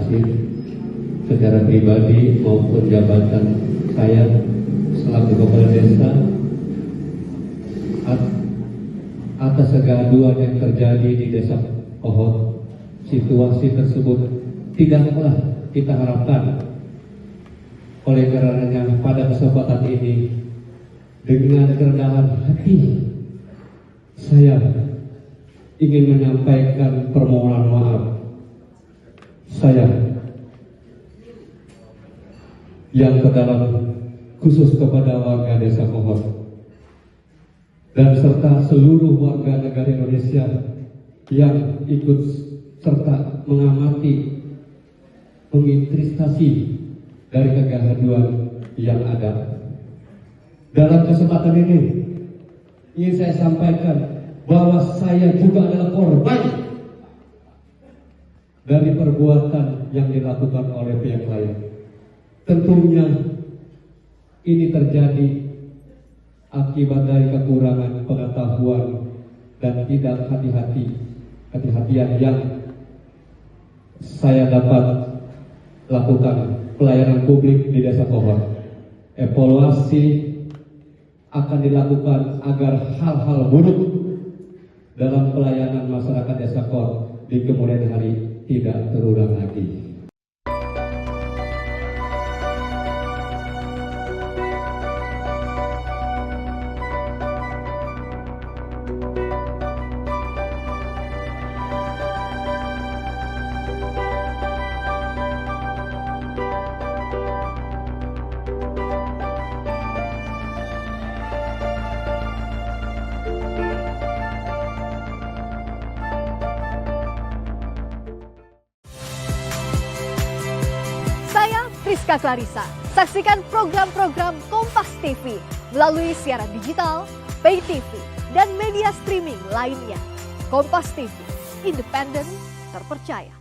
kasih secara pribadi maupun jabatan saya selaku kepala desa atas kegaduhan yang terjadi di Desa Pohon. Situasi tersebut tidaklah kita harapkan. Oleh karenanya pada kesempatan ini dengan kerendahan hati saya ingin menyampaikan permohonan maaf saya yang terdalam khusus kepada warga Desa Pohon dan serta seluruh warga negara Indonesia yang ikut serta mengamati, menginvestasi dari kegaduhan yang ada. Dalam kesempatan ini ingin saya sampaikan bahwa saya juga adalah korban dari perbuatan yang dilakukan oleh pihak lain. Tentunya ini terjadi akibat dari kekurangan pengetahuan dan tidak kehati-hatian yang saya dapat lakukan pelayanan publik di Desa Pohon. Evaluasi akan dilakukan agar hal-hal buruk dalam pelayanan masyarakat Desa Pohon di kemudian hari tidak terulang lagi. Saya Priska Clarissa. Saksikan program-program Kompas TV melalui siaran digital, pay TV, dan media streaming lainnya. Kompas TV, independen, terpercaya.